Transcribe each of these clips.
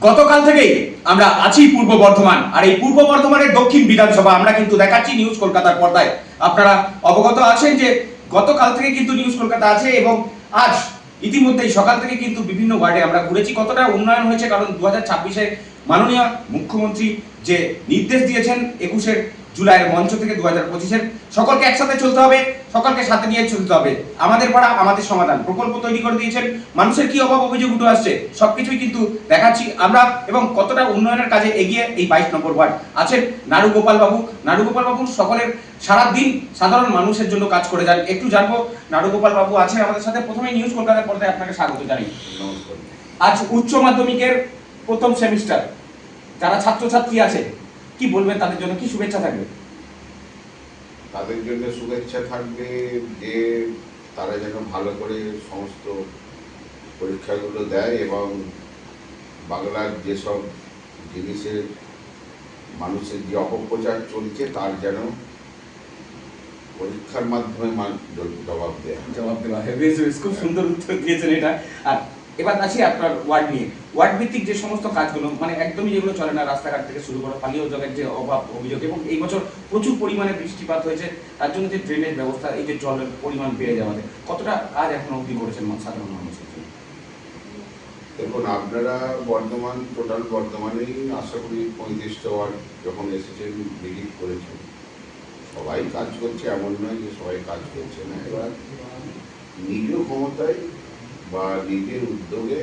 গতকাল থেকেই আমরা আছি পূর্ব বর্ধমান, আর এই পূর্ব বর্ধমানের দক্ষিণ বিধানসভা আমরা কিন্তু দেখাচ্ছি নিউজ কলকাতার পর্দায়। আপনারা অবগত আছেন যে গতকাল থেকে কিন্তু নিউজ কলকাতা আছে এবং আজ ইতিমধ্যেই সকাল থেকে কিন্তু বিভিন্ন ওয়ার্ডে আমরা ঘুরেছি। কতটা উন্নয়ন হয়েছে, কারণ 2026-এ মাননীয় মুখ্যমন্ত্রী যে নির্দেশ দিয়েছেন 21 জুলাইয়ের মঞ্চ থেকে 2025-এর সকলকে একসাথে চলতে হবে, সকলকে সাথে নিয়ে চলতে হবে, আমাদের পাড়া আমাদের সমাধান প্রকল্প তৈরি করে দিয়েছেন। মানুষের কি অভাব অভিযোগ উঠে আসছে সবকিছুই কিন্তু দেখাচ্ছি আমরা, এবং কতটা উন্নয়নের কাজে এগিয়ে এই 22 নম্বর ওয়ার্ড আছেন নাড়ুগোপাল বাবু। নাড়ুগোপাল বাবু সকলের সারাদিন সাধারণ মানুষের জন্য কাজ করে যান। একটু জানবো, নাড়ুগোপাল বাবু আছেন আমাদের সাথে। প্রথমে নিউজ কলকাতার পর্দায় আপনাকে স্বাগত জানাই। আজ উচ্চ মাধ্যমিকের প্রথম সেমিস্টার, যারা ছাত্রছাত্রী আছে কি বলবেন, তাদের জন্য কি শুভেচ্ছা থাকবে? তাদের জন্য শুভেচ্ছা থাকবে যে তারা যেন ভালো করে সমস্ত পরীক্ষাগুলো দেয় এবং বাংলার যেসব জিনিসের মানুষের যে অপপ্রচার চলছে তার যেন পরীক্ষার মাধ্যমে জবাব দেওয়া হয়। খুব সুন্দর উত্তর দিয়েছেন এটা। আর এবার আসি আপনার ওয়ার্ড নিয়ে। ওয়ার্ড ভিত্তিক যে সমস্ত কাজগুলো, মানে একদমই যেগুলো চলে না, রাস্তাঘাট থেকে শুরু করে পানীয় জলের যে অভাব অভিযোগ, এবং এই বছর প্রচুর পরিমাণে বৃষ্টিপাত হয়েছে, তার জন্য যে ড্রেনেজ ব্যবস্থা, এই যে জলের পরিমাণ বেড়ে যাওয়াতে কতটা কাজ এখনো অবধি করেছেন সাধারণ মানুষের জন্য? দেখুন, আপনারা টোটাল বর্ধমানেই আশা করি 35টা ওয়ার্ড যখন এসেছেন ভিজিট করেছেন, সবাই কাজ করছে, এমন নয় যে সবাই কাজ করছে না। এবার নিজ ক্ষমতায় বা নিজের উদ্যোগে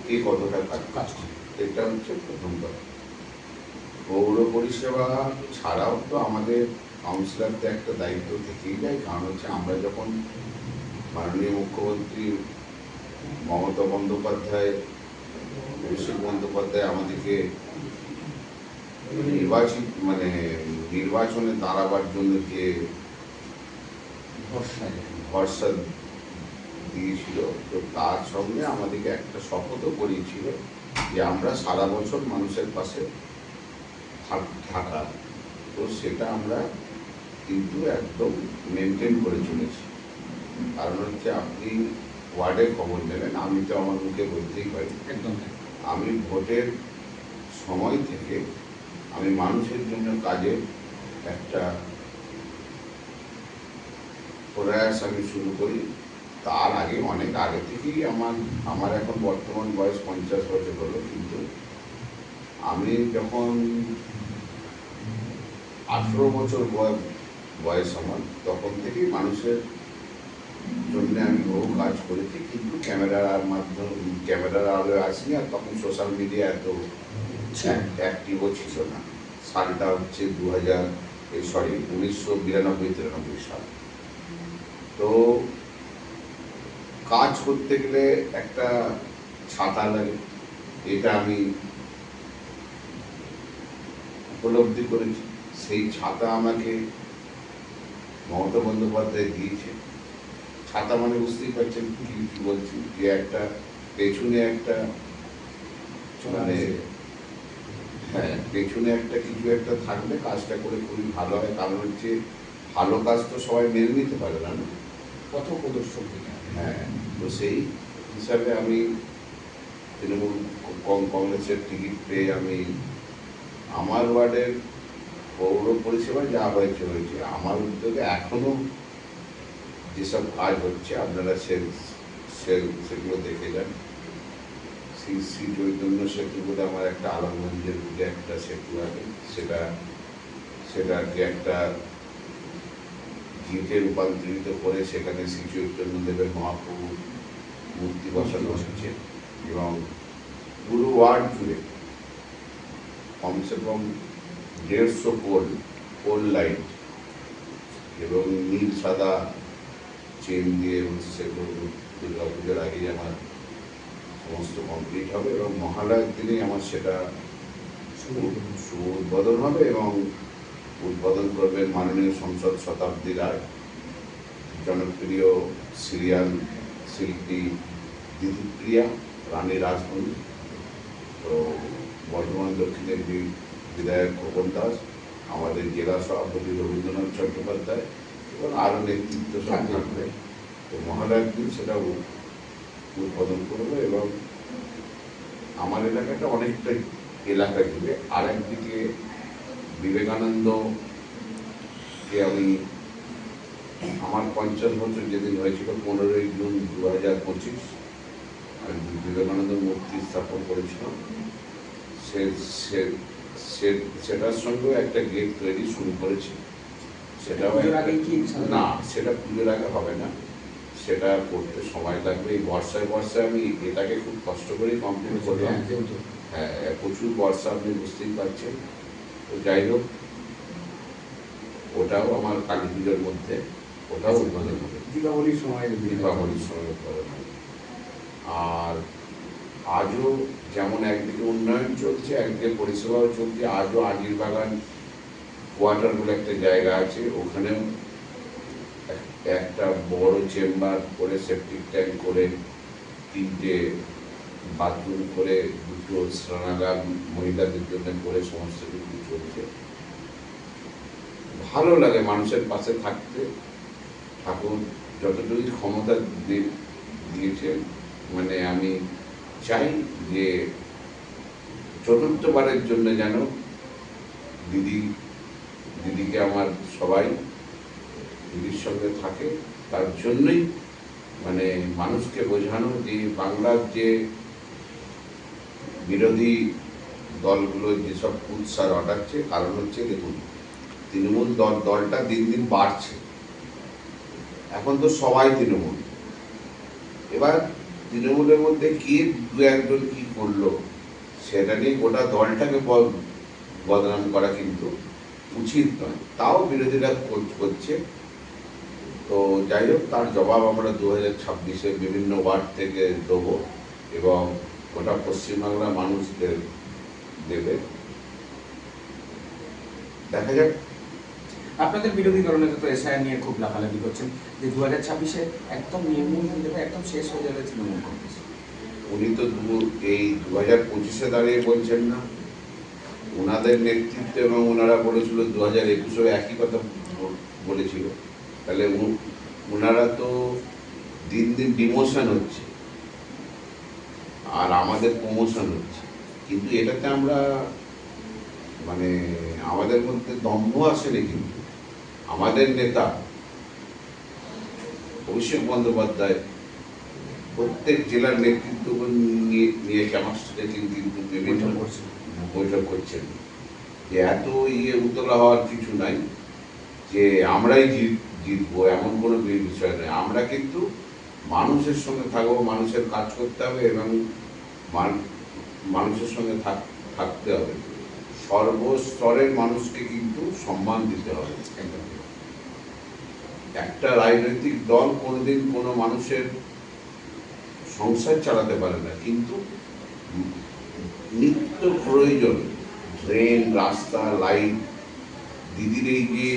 কে কতটা কাজ করছে, এটা হচ্ছে প্রথম কথা। পৌর পরিষেবা ছাড়াও তো আমাদের কাউন্সিলরদের একটা দায়িত্ব থেকেই যায়, কারণ হচ্ছে আমরা যখন মাননীয় মুখ্যমন্ত্রী মমতা বন্দ্যোপাধ্যায়, অভিষেক বন্দ্যোপাধ্যায় আমাদেরকে নির্বাচনে দাঁড়াবার জন্য যে ভরসা দিয়েছিল, তো তার সঙ্গে আমাদেরকে একটা শপথও করিয়েছিল যে আমরা সারা বছর মানুষের পাশে থাকা। তো সেটা আমরা কিন্তু একদম মেনটেন করে চলেছি। কারণ হচ্ছে আপনি ওয়ার্ডে খবর নেবেন, আমি তো আমার মুখে বলতেই পারি, একদম আমি ভোটের সময় থেকে আমি মানুষের জন্য কাজে একটা প্রয়াস আমি শুরু করি। তার আগে অনেক আগে থেকেই আমার এখন বর্তমান বয়স 50 বছর হলো, কিন্তু আমি যখন 18 বছর বয়স আমার, তখন থেকেই মানুষের জন্য আমি বহু কাজ করেছি, কিন্তু ক্যামেরার আলোয় আসিনি। আর তখন সোশ্যাল মিডিয়া এত অ্যাক্টিভও ছিল না। সালটা হচ্ছে 1992-93 সাল। তো কাজ করতে গেলে একটা ছাতা লাগে, এটা আমি উপলব্ধি করেছি। সেই ছাতা আমাকে মমতা বন্দ্যোপাধ্যায় দিয়েছে। ছাতা মানে বুঝতেই পারছেন কি বলছি, যে একটা পেছনে একটা মানে পেছনে একটা কিছু একটা থাকলে কাজটা করে খুবই ভালো হয়। কারণ হচ্ছে ভালো কাজ তো সবাই মেনে নিতে পারে না, পথ প্রদর্শক। হ্যাঁ, তো সেই হিসাবে আমি তৃণমূল কংগ্রেসের টিকিট পেয়ে আমি আমার ওয়ার্ডের পৌর পরিষেবায় যা হয়েছে আমার উদ্যোগে এখনো যেসব কাজ হচ্ছে আপনারা সেগুলো দেখে যান। শ্রী চৈতন্য সেতু বলে আমার একটা আলমগঞ্জের বুকে একটা সেতু আছে, সেটাকে একটা গির্জে রূপান্তরিত করে সেখানে শ্রী চৈতন্য দেবের মহাপ্রভু মূর্তি বসানো হচ্ছে, এবং পুরো ওয়ার্ড জুড়ে কমসে কম 150 পোল লাইট এবং নীল সাদা চেন দিয়ে হচ্ছে, সেগুলো দুর্গা পুজোর আগেই আমার সমস্ত কমপ্লিট হবে, এবং মহালয়ার দিনেই আমার সেটা শুভ উদ্বোধন হবে। এবং উদ্বোধন করবেন মাননীয় সংসদ শতাব্দী রায়, জনপ্রিয় সিরিয়াল শিল্পী দিদিপ্রিয়া রানী রাজমণি, তো বর্ধমান দক্ষিণের বিধায়ক খোকন দাস, আমাদের জেলা সভাপতি রবীন্দ্রনাথ চট্টোপাধ্যায়, এবং আরও নেতৃত্ব সব থাকবে। তো মহালয়ার দিন সেটা উদ্বোধন করবে, এবং আমার এলাকাটা অনেকটা এলাকা জুড়ে। আর একদিকে বিবেকানন্দকে আমি আমার 50 বছর যেদিন হয়েছিল 15ই জুন 2025 আমি বিবেকানন্দ মূর্তি স্থাপন করেছিলাম। সেটার সঙ্গেও একটা গেট তৈরি শুরু করেছি। সেটাও না, সেটা পুজোর আগে হবে না, সেটা করতে সময় লাগবে। এই বর্ষায় আমি এটাকে খুব কষ্ট করে কমপ্লিট করলাম। হ্যাঁ, প্রচুর বর্ষা, আপনি বুঝতেই পারছেন। তো যাই হোক, ওটাও আমার কালী পুজোর মধ্যে, ওটাও উদ্বোধন হবে দীপাবলির সময় উদ্বোধন হবে। আর আজও যেমন একদিকে উন্নয়ন চলছে, একদিকে পরিষেবাও চলছে। আজও আজির বাগান কোয়ার্টার বলে একটা জায়গা আছে, ওখানেও একটা বড় চেম্বার করে, সেপটিক ট্যাঙ্ক করে, 3টে বাথরুম করে, 2টো স্নানাগার মহিলাদের জন্য করে সমস্ত কিছু চলছে। ভালো লাগে মানুষের পাশে থাকতে। ঠাকুর যতটুকু ক্ষমতা দিয়েছে, মানে আমি চাই যে চতুর্থবারের জন্য যেন দিদিকে আমার সবাই দিদির সঙ্গে থাকে। তার জন্যই মানে মানুষকে বোঝানো যে বাংলার যে বিরোধী দলগুলো যেসব উৎসাহ ঘটাচ্ছে, কারণ হচ্ছে দেখুন তৃণমূল দলটা দিন দিন বাড়ছে। এখন তো সবাই তৃণমূল। এবার তৃণমূলের মধ্যে কে দু একজন কি করলো সেটা নিয়ে গোটা দলটাকে বদনাম করা কিন্তু উচিত নয়। তাও বিরোধীরা করছে। তো যাই হোক, তার জবাব আমরা 2026-এ বিভিন্ন ওয়ার্ড থেকে দেবো এবং গোটা পশ্চিমবাংলার মানুষদের দেবে। দেখা যাক। আপনাদের বিরোধী দলনেতা তো এসআইআর নিয়ে খুব লাফালাফি করছেন যে 2026-এ একদম নির্মূল হয়ে যাবে, একদম শেষ হয়ে যাবে তৃণমূল কংগ্রেস। উনি তো এই 2025-এ দাঁড়িয়ে বলছেন না, ওনাদের নেতৃত্বে, এবং ওনারা বলেছিল 2021-এও একই কথা বলেছিল। তাহলে ওনারা তো দিন দিন ডিমোশন হচ্ছে আর আমাদের প্রমোশন হচ্ছে। কিন্তু এটাতে আমরা মানে আমাদের মধ্যে দম্ভ আসেনি। কিন্তু আমাদের নেতা অভিষেক বন্দ্যোপাধ্যায় প্রত্যেক জেলার নেতৃত্ব নিয়ে আমার সাথে কিন্তু বিভিন্ন বৈঠক করছেন যে এত উতলা হওয়ার কিছু নাই, যে আমরাই জিতবো এমন কোনো বিষয় নয়। আমরা কিন্তু মানুষের সঙ্গে থাকবো, মানুষের কাজ করতে হবে এবং মানুষের সঙ্গে থাকতে হবে। সর্বস্তরের মানুষকে কিন্তু সম্মান দিতে হবে। একটা রাজনৈতিক দল কোনোদিন কোনো মানুষের সংসার চালাতে পারে না, কিন্তু নিত্য প্রয়োজন ড্রেন, রাস্তা, লাইট, দিদির এই যে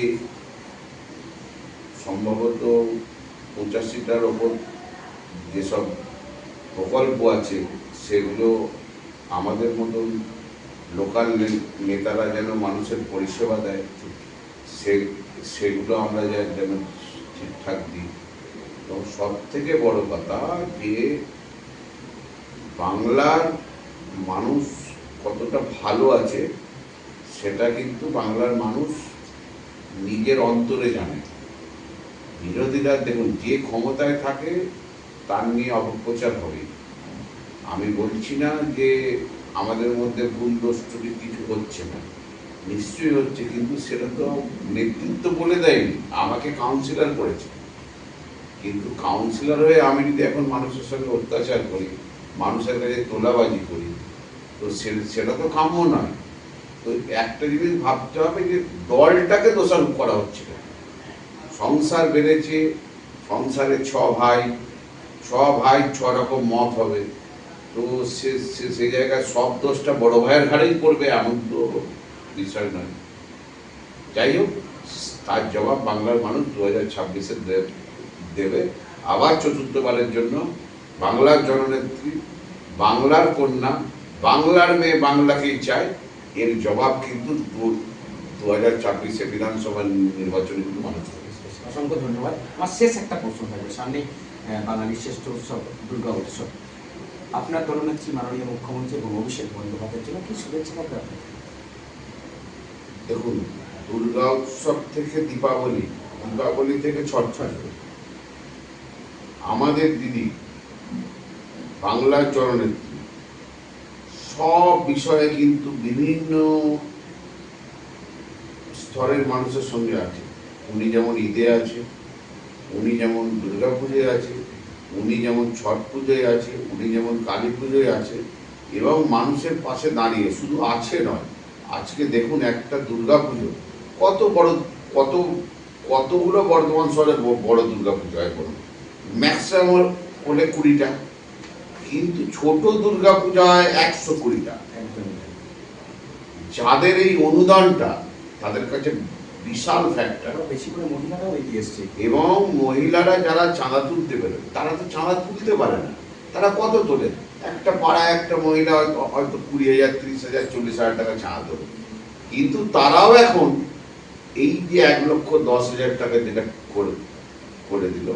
সম্ভবত 85টার ওপর যেসব প্রকল্প আছে, সেগুলো আমাদের মতন লোকাল নেতারা যেন মানুষের পরিষেবা দেয়, সেগুলো আমরা যেন ঠিকঠাক দিই। এবং সব থেকে বড় কথা যে বাংলার মানুষ কতটা ভালো আছে সেটা কিন্তু বাংলার মানুষ নিজের অন্তরে জানে। বিরোধীরা দেখুন যে ক্ষমতায় থাকে তার নিয়ে অপপ্রচার হবে। আমি বলছি না যে আমাদের মধ্যে ভুল দোষ কিছু হচ্ছে না, নিশ্চয়ই হচ্ছে, কিন্তু সেটা তো নেতৃত্ব বলে দেয়নি, আমাকে কাউন্সিলর করেছে। কিন্তু কাউন্সিলর হয়ে আমি যদি এখন মানুষের সঙ্গে অত্যাচার করি, মানুষের কাছে তোলাবাজি করি, তো সেটা তো কাম্য নয়। তো একটা জিনিস ভাবতে হবে যে দলটাকে দোষারোপ করা হচ্ছে না। সংসার বেড়েছে, সংসারে 6 ভাই 6 রকম মত হবে, তো সে জায়গায় সব দোষটা বড় ভাইয়ের ঘাড়েই পড়বে এমন তো বিষয় নয়। যাই হোক, তার জবাব বাংলার মানুষ 2026-এ দেবে। আবার চতুর্থবারের জন্য বাংলার জননেত্রী, বাংলার কন্যা, বাংলার মেয়ে বাংলাকেই চায়, এর জবাব কিন্তু 2026-এ বিধানসভা নির্বাচনে কিন্তু মানুষ হবে। অসংখ্য ধন্যবাদ। আমার শেষ একটা প্রশ্ন থাকবে, সামনে বাঙালির শ্রেষ্ঠ উৎসব দুর্গা উৎসব, আপনার দলনেত্রী মাননীয় মুখ্যমন্ত্রী এবং অভিষেক বন্দ্যোপাধ্যায়ের জন্য কি শুভেচ্ছা থাকবে আপনার? দেখুন, দুর্গা উৎসব থেকে দীপাবলি, দীপাবলি থেকে ছট পুজো, আমাদের দিদি বাংলার জননেত্রী সব বিষয়ে কিন্তু বিভিন্ন স্তরের মানুষের সঙ্গে আছে। উনি যেমন ঈদে আছে, উনি যেমন দুর্গা পুজোয় আছে, উনি যেমন ছট পুজোয় আছে, উনি যেমন কালী পুজোয় আছে, এবং মানুষের পাশে দাঁড়িয়ে শুধু আছে নয়, আজকে দেখুন একটা দুর্গা পুজো কত বড়, কতগুলো বর্ধমান শহরে বড় দুর্গা পুজো হয়, বলুন ম্যাক্সিমাম হলে 20টা, কিন্তু ছোট দুর্গা পূজা হয় 120টা। একদমই তাই। যাদের এই অনুদানটা তাদের কাছে বিশাল ফ্যাক্টর। আরো বেশি করে মহিলারাও এগিয়ে এসছে। এবং মহিলারা যারা চাঁদা তুলতে বেরোয় তারা তো চাঁদা তুলতে পারে না, তারা কত তোলে? একটা পাড়ায় একটা মহিলা হয়তো 20,000, 30,000, 40,000 টাকা চাঁদা তোলে, কিন্তু তারাও এখন এই যে 1,10,000 টাকা যেটা করে দিল,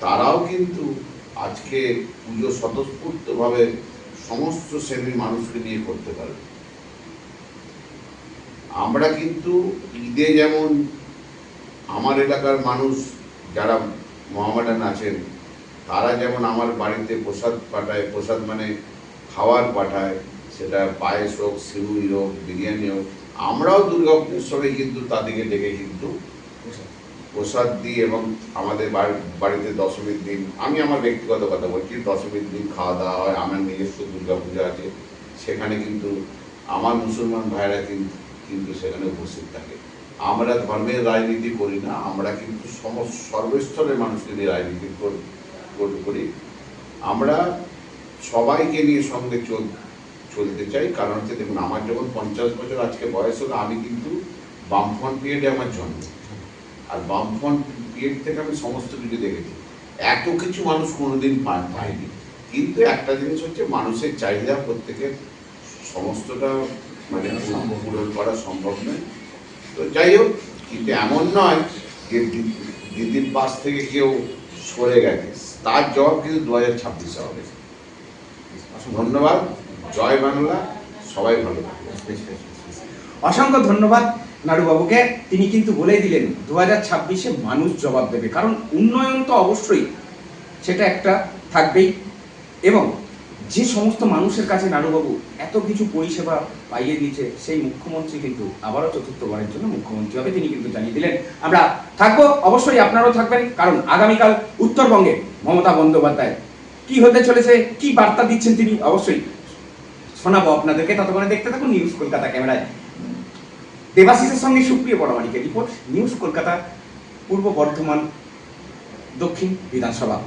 তারাও কিন্তু আজকে পুজো স্বতঃস্ফূর্তভাবে সমস্ত শ্রেণীর মানুষকে নিয়ে করতে পারে। আমরা কিন্তু ঈদে যেমন আমার এলাকার মানুষ যারা মহামেডান আছেন, তারা যেমন আমার বাড়িতে প্রসাদ পাঠায়, প্রসাদ মানে খাবার পাঠায়, সেটা পায়েস হোক, সিউই হোক, বিরিয়ানি হোক, আমরাও দুর্গা উৎসবে কিন্তু তাদেরকে ডেকে কিন্তু প্রসাদ দিই। এবং আমাদের বাড়িতে দশমীর দিন, আমি আমার ব্যক্তিগত কথা বলছি, দশমীর দিন খাওয়া দাওয়া হয়। আমার নিজস্ব দুর্গা পুজো আছে, সেখানে কিন্তু আমার মুসলমান ভাইরা কিন্তু সেখানে উপস্থিত থাকে। আমরা ধর্মের রাজনীতি করি না, আমরা কিন্তু সর্বস্তরের মানুষকে নিয়ে রাজনীতি করি। আমরা সবাইকে নিয়ে সঙ্গে চলতে চাই। কারণ হচ্ছে দেখুন, আমার যখন 50 বছর আজকে বয়স হলো, আমি কিন্তু বামফ্রন্ট পিরিয়ডে আমার জন্ম, আর বামফ্রন্ট পিরিয়ড থেকে আমি সমস্ত কিছু দেখেছি। এত কিছু মানুষ কোনোদিন পায়নি, কিন্তু একটা জিনিস হচ্ছে মানুষের চাহিদা প্রত্যেকের সমস্তটা মানে পূরণ করা সম্ভব নয়। তো যাই হোক, কিন্তু এমন নয় যে দিদির পাশ থেকে কেউ সরে গেছে, তার জবাব কিন্তু 2026 হবে। ধন্যবাদ, জয় বাংলা, সবাই ভালো থাকবে। অসংখ্য ধন্যবাদ নাড়ুবাবুকে। তিনি কিন্তু বলেই দিলেন 2026-এ মানুষ জবাব দেবে, কারণ উন্নয়ন তো অবশ্যই সেটা একটা থাকবেই, এবং যে সমস্ত মানুষের কাছে নাড়ুবাবু এত কিছু পরিষেবা পাইয়ে দিয়েছে, সেই মুখ্যমন্ত্রী কিন্তু আবারও চতুর্থবারের জন্য মুখ্যমন্ত্রী হবে, তিনি কিন্তু জানিয়ে দিলেন। আমরা থাকবো, অবশ্যই আপনারাও থাকবেন, কারণ আগামীকাল উত্তরবঙ্গে মমতা বন্দ্যোপাধ্যায় কি হতে চলেছে, কি বার্তা দিচ্ছেন তিনি অবশ্যই শোনাবো আপনাদেরকে। ততক্ষণে দেখতে থাকুন নিউজ কলকাতা। ক্যামেরায় দেবাশিসের সঙ্গে সুপ্রিয় পরমাণিকের রিপোর্ট, নিউজ কলকাতা, পূর্ব বর্ধমান দক্ষিণ বিধানসভা।